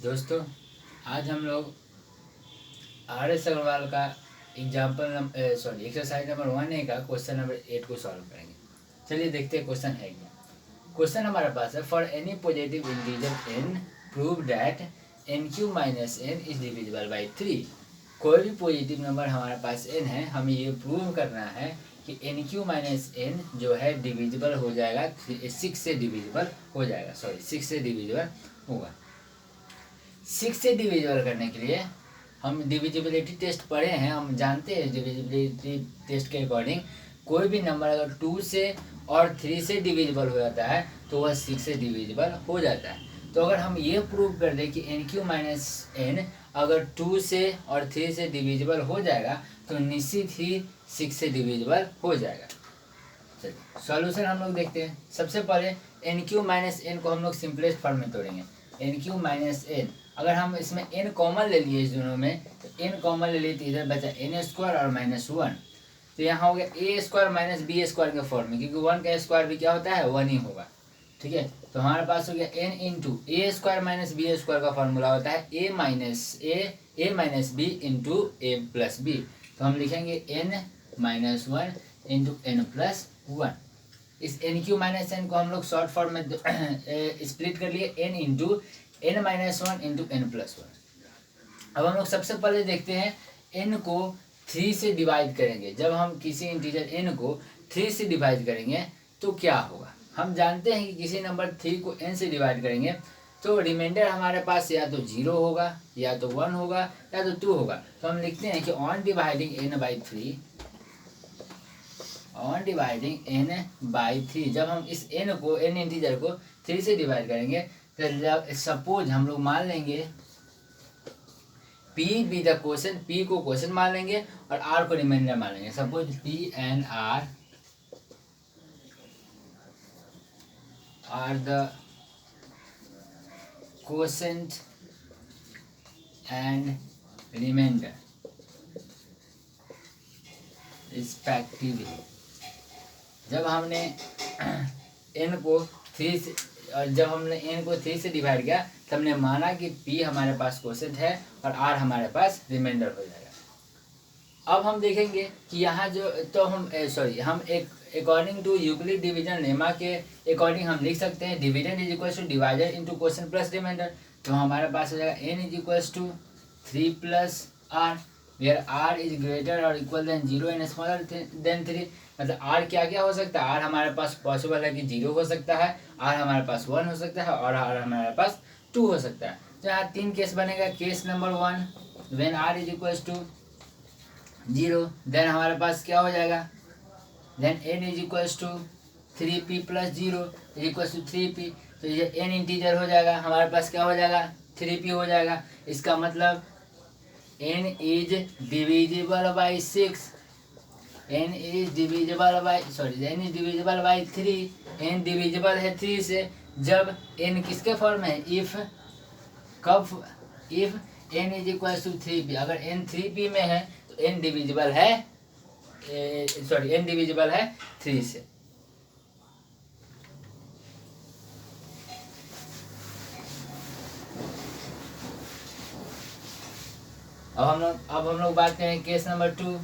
दोस्तों, आज हम लोग आर एस अग्रवाल का एक्सरसाइज नंबर 1A का क्वेश्चन नंबर 8 को सॉल्व करेंगे। चलिए देखते हैं क्वेश्चन है क्या। क्वेश्चन हमारे पास है, for any positive integer n prove that NQ minus n is divisible by 3। कोई भी पॉजिटिव नंबर हमारे पास n है, हमें ये प्रूव करना है कि NQ माइनस n जो है डिविजिबल हो जाएगा, 6 से डिविजिबल हो जाएगा, 6 से डिविजिबल होगा। 6 से डिविजिबल करने के लिए हम डिविजिबिलिटी टेस्ट पढ़े हैं, हम जानते हैं डिविजिबिलिटी टेस्ट के अकॉर्डिंग कोई भी नंबर अगर 2 से और 3 से डिविजिबल हो जाता है तो वह 6 से डिविजिबल हो जाता है। तो अगर हम ये प्रूव कर दें कि NQ माइनस n अगर 2 से और 3 से डिविजिबल हो जाएगा तो निश्चित ही 6 से डिविजिबल हो जाएगा। चलिए सॉल्यूशन हम लोग देखते हैं। सबसे पहले NQ माइनस n को हम लोग सिंपलेस्ट फॉर्म में तोड़ेंगे। NQ माइनस n, अगर हम इसमें n कॉमन ले लिए, इस दोनों में तो n कॉमन ले लिए तो इधर बचा n स्क्वायर और माइनस 1, तो यहाँ हो गया a square minus B square के फॉर्म में, क्योंकि 1 का स्क्वायर भी क्या होता है, 1 ही होगा। ठीक है, तो हमारे पास हो गया n into A square minus B square का फॉर्मूला होता है a minus B into A plus B. तो हम लिखेंगे n minus 1 into n plus 1। इस NQ माइनस n को हम लोग शॉर्ट फॉर्म में स्प्लिट कर लिए, n into n minus 1 into n plus 1। अब हम लोग सबसे पहले देखते हैं n को 3 से डिवाइड करेंगे। जब हम किसी इंटीजर n को 3 से डिवाइड करेंगे तो क्या होगा। हम जानते हैं कि किसी नंबर 3 को n से डिवाइड करेंगे तो रिमाइंडर हमारे पास या तो 0 होगा, या तो 1 होगा, या तो 2 होगा। तो हम लिखते हैं कि on dividing n by 3, on dividing n by 3, जब हम इस n को, n इंटीजर को 3 से डिवाइड करेंगे तो सपोज हम लोग मान लेंगे p be the question, p को क्वेश्चन मान लेंगे और r को रिमाइंडर मान लेंगे। Suppose p and r are the question and remainder respectively. जब हमने n को 3 से, जब हमने n को 3 से डिवाइड किया तब हमने माना कि p हमारे पास क्वोशिएंट है और r हमारे पास रिमाइंडर हो जाएगा। अब हम देखेंगे कि यहाँ जो, तो हम हम एक according to Euclid division lemma के अकॉर्डिंग हम लिख सकते हैं division is equal to divider into quotient plus remainder. तो हमारे पास हो जाएगा n is equal to 3 plus r, where r is greater और equal than 0 and smaller than 3। मतलब r क्या क्या हो सकता है, r हमारे पास पॉसिबल है कि 0 हो सकता है, r हमारे पास 1 हो सकता है और r हमारे पास 2 हो सकता है। तो यहाँ 3 केस बनेगा। Case number 1, when r is equal to 0, then हमारे पास क्या हो जाएगा, then n is equal to 3p plus 0 is equal to 3p। तो ये n इंटीजर हो जाएगा, हमारे पास क्या हो जाएगा, 3p हो जाएगा। इसका मतलब n is divisible by 6, n is divisible by 3। n divisible है 3 से जब n किसके फॉर्म में है, if n is equal to 3p। अगर n 3p में है तो n डिविजिबल है, n डिविजिबल है 3 से। अब हम लोग बात करें केस नंबर 2।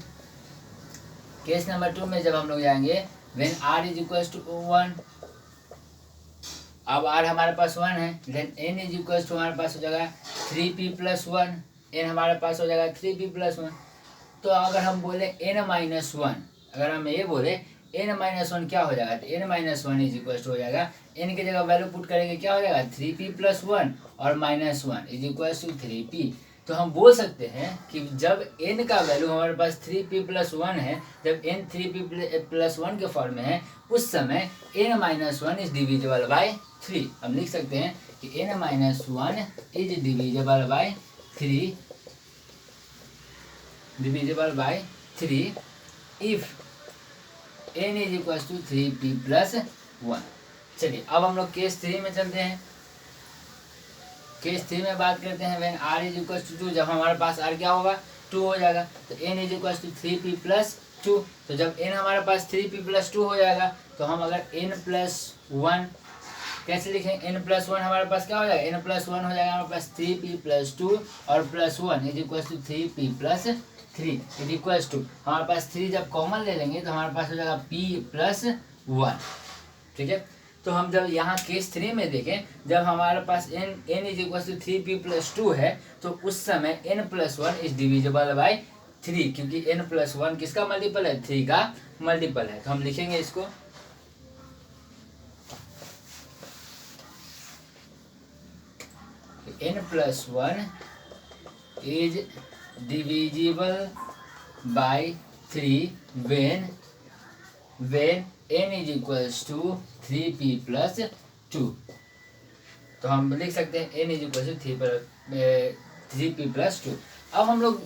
केस नंबर 2 में जब हम लोग जाएंगे when r is equal to 1, अब r हमारे पास 1 है, then n is equal to हमारे पास हो जाएगा 3p प्लस 1, n हमारे पास हो जाएगा 3p प्लस 1। तो अगर हम बोले n माइनस 1, अगर हम ये बोले n माइनस 1 क्या हो जाएगा, तो n minus 1 is equal to हो जाएगा, n की जगह वैल्यू पुट करेंगे क्या हो जाएगा, 3p प्लस 1 और minus 1 is equal to 3p। तो हम बोल सकते हैं कि जब n का वैल्यू हमारे पास 3p प्लस 1 है, जब n 3p प्लस 1 के फॉर्म में है, उस समय n minus 1 is divisible by 3। हम लिख सकते हैं कि n minus 1 is divisible by 3 if n is equal to 3p plus 1। चलिए अब हम लोग केस 3 में चलते हैं। केस 3 में बात करते हैं when r is equal to 2, जब हमारे पास r क्या होगा, 2 हो जाएगा। तो n is equal to 3p plus 2। तो जब n हमारे पास 3p प्लस 2 हो जाएगा तो हम अगर n प्लस 1 कैसे लिखेंगे, n प्लस वन हमारे पास क्या हो जाएगा, n प्लस वन हो जाएगा हमारे पास 3p प्लस टू और plus one is equal to 3p plus 3 is equal to हमारे पास 3 जब कॉमन ले लेंगे तो हमारे पास हो जाएगा p प्लस वन। ठीक है, तो हम जब यहाँ केस 3 में देखें, जब हमारे पास n is equal to 3p plus two है तो उस समय n plus one is divisible by 3, क्योंकि n प्लस वन किसका मल्टीपल है, 3 का मल्टीपल है। तो हम लिखेंगे इसको n plus one is divisible by 3 when n is equals to 3p plus 2। तो हम लिख सकते हैं n is equal to 3p plus 2। अब हम लोग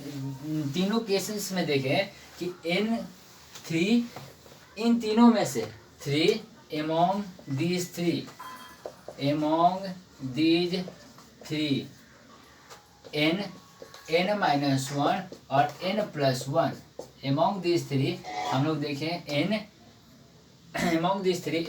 तीनों केसेस में देखें कि n3 इन तीनों में से 3 among these three n minus one और n plus one among these three हम लोग देखें n among these three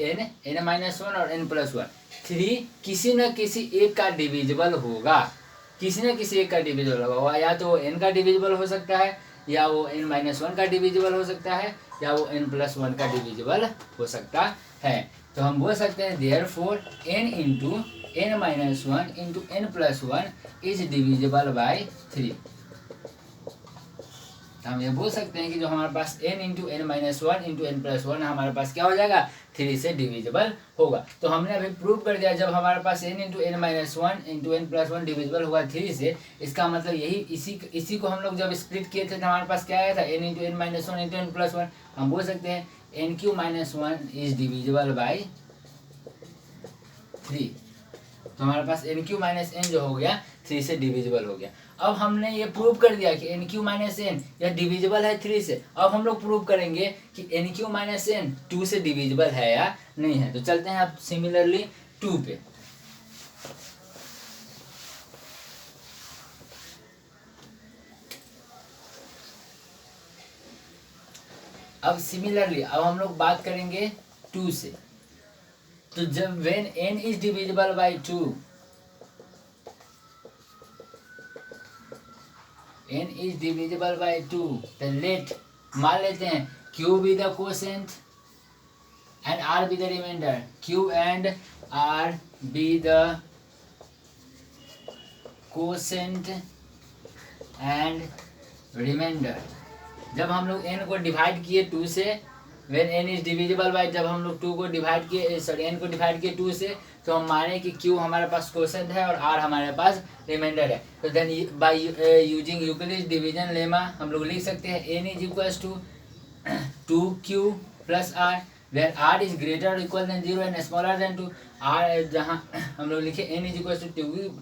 n minus one और n प्लस वन 3 किसी न किसी एक का डिविजिबल होगा, किसी न किसी एक का डिविजिबल होगा, या तो n का डिविजिबल हो सकता है, या वो n माइनस वन का डिविजिबल हो सकता है, या वो n प्लस वन का डिविजिबल हो सकता है। तो हम बोल सकते हैं therefore n into n minus one into n plus one is divisible by 3। हम ये बोल सकते हैं कि जो हमारे पास n into N minus one into N plus one हमारे पास क्या हो जाएगा, 3 से डिविजिबल होगा। तो हमने अभी प्रूव कर दिया, जब हमारे पास n into N minus one into N plus one divisible हुआ 3 से, इसका मतलब यही इसी को हम लोग जब स्प्लिट किए थे तो हमारे पास क्या आया था, n into N minus one into N plus one. हम बोल सकते हैं n cube minus one is divisible by 3। तो हमारे पास एन क्यू माइनस एन जो हो गया 3 से डिविजिबल हो गया। अब हमने ये प्रूव कर दिया कि एन क्यू माइनस एन यह डिविजिबल है 3 से। अब हम लोग प्रूव करेंगे कि एन क्यू माइनस एन 2 से डिविजिबल है या नहीं है। तो चलते हैं अब सिमिलरली 2 पे। अब सिमिलरली अब हम लोग बात करेंगे 2 से। तो जब when n is divisible by 2, n is divisible by 2, then let मान लेते हैं q be the quotient and r be the remainder, q and r be the quotient and remainder। जब हम लोग n को डिवाइड किए 2 से, when n is divisible by, जब हम लोग 2 को डिवाइड किए n को डिवाइड किए 2 से, तो हम माने कि q हमारे पास क्वोशेंट है और r हमारे पास रिमाइंडर है। तो then by using Euclid division lemma हम लोग लिख सकते हैं n is equals to 2q plus r, where r is greater और equal than 0 and smaller than 2। r जहाँ हम लोग लिखे n is equals to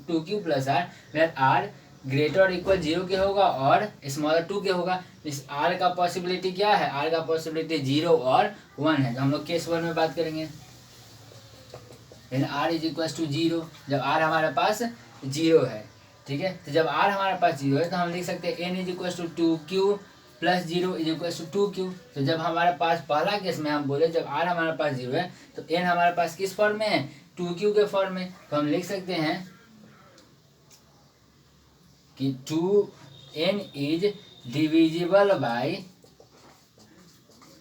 2q plus r, where r greater और इक्वल 0 के होगा और स्मॉलर 2 के होगा। इस r का पॉसिबिलिटी क्या है, r का पॉसिबिलिटी 0 और 1 है। तो हम लोग केस 1 में बात करेंगे, r इज इक्वल टू 0, जब r हमारे पास 0 है। ठीक है, तो जब r हमारे पास 0 है तो हम लिख सकते हैं n is equal to 2q plus 0 is equal to 2q। तो जब हमारे पास पहला केस में हम बोले जब r हमारे पास 0 है तो n हमारे पास किस फॉर्म में है, 2q के फॉर्म में। तो हम लिख सकते हैं कि 2n is divisible by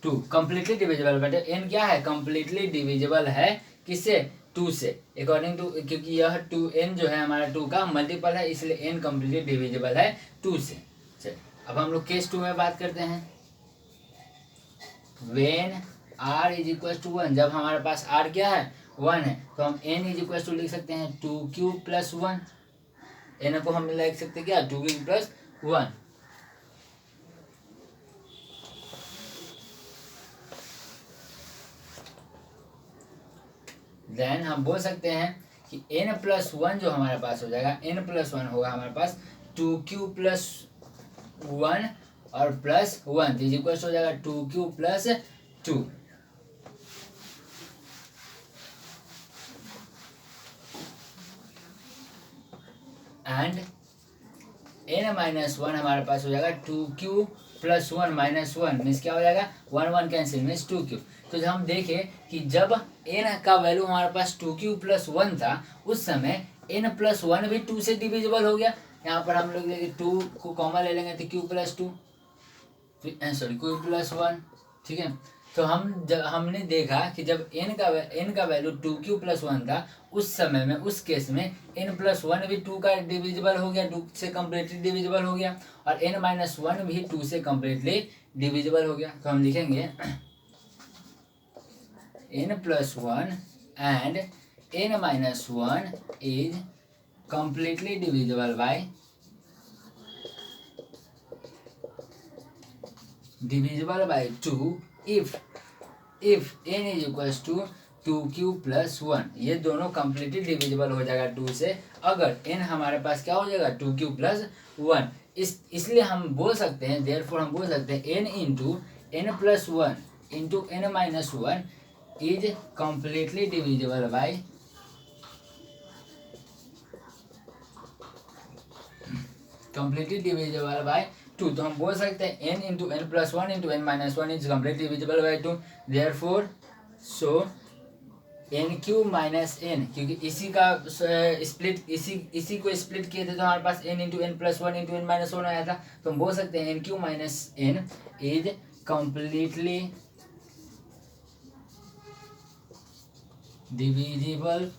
2, completely divisible. But n क्या है, कम्प्लीटली डिविजिबल है किससे, 2 से, अकॉर्डिंग टू, क्योंकि यह 2n जो है हमारा 2 का मल्टीपल है, इसलिए n कम्प्लीटली डिविजिबल है 2 से। चलिए अब हम लोग केस 2 में बात करते हैं। When r is equal to 1, जब हमारे पास r क्या है 1 है, तो हम n इज इक्वल टू लिख सकते हैं 2q प्लस 1। n को हम लिख सकते हैं क्या, 2q प्लस 1। देन हम बोल सकते हैं कि n प्लस 1 जो हमारे पास हो जाएगा, n प्लस 1 होगा हमारे पास 2q प्लस 1 और प्लस 1 इज इक्वल हो जाएगा 2q plus 2। And n minus 1 हमारे पास हो जाएगा 2q प्लस 1 माइनस 1 मीन्स क्या हो जाएगा, 1 1 कैंसिल मीन्स 2q। तो जब हम देखें कि जब n का वैल्यू हमारे पास 2q+1 था उस समय n+1 भी 2 से डिविजिबल हो गया। यहाँ पर हम लोग 2 को कॉमन ले लेंगे तो q+2 सॉरी q+1, ठीक है। तो हमने देखा कि जब n का वैल्यू 2q+1 था उस समय में उस केस में n+1 भी 2 का डिविजिबल हो गया, 2 से कम्प्लीटली डिविजिबल हो गया, और n-1 भी 2 से कम्प्लीटली डिविजिबल हो गया। तो हम लिखेंगे n+1 and n-1 is completely divisible by 2 if n is equals to 2q+1। ये दोनों कम्प्लीटली डिविजिबल हो जाएगा 2 से अगर n हमारे पास क्या हो जाएगा 2q+1। इसलिए हम बोल सकते हैं देयरफॉर हम बोल सकते हैं n into n+1 into n-1 is completely divisible by two. तो हम बोल सकते हैं n into n+1 into n-1 is completely divisible by 2। Therefore so n⁻n, क्योंकि इसी का स्प्लिट इसी को स्प्लिट किए थे तो हमारे पास n into n+1 into n-1 आया था। तो हम बोल सकते हैं n⁻n is completely divisible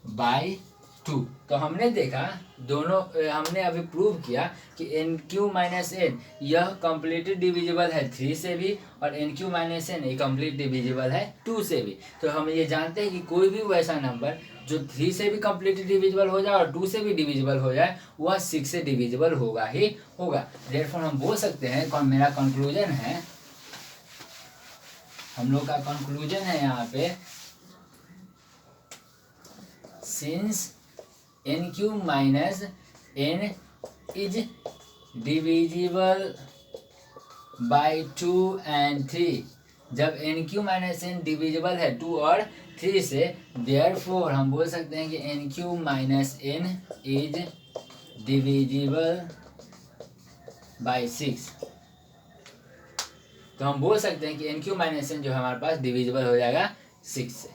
by 2। तो हमने देखा दोनों हमने अभी प्रूव किया कि n⁻n यह कम्प्लीटली डिविजिबल है 3 से भी और n⁻n ये कम्प्लीट डिविजिबल है 2 से भी। तो हम ये जानते हैं कि कोई भी वैसा नंबर जो 3 से भी कम्प्लीटली डिविजिबल हो जाए और 2 से भी डिविजिबल हो जाए वह 6 से डिविजिबल होगा ही होगा। देयरफॉर हम बोल सकते हैं मेरा कंक्लूजन है, हम लोग का कंक्लूजन है यहाँ पे since n⁻n is divisible by 2 and 3, जब n⁻n डिविजिबल है 2 और 3 से, देयरफॉर हम बोल सकते हैं कि n⁻n इज डिविजिबल बाय 6। तो हम बोल सकते हैं कि n⁻n जो हमारे पास डिविजिबल हो जाएगा 6 से।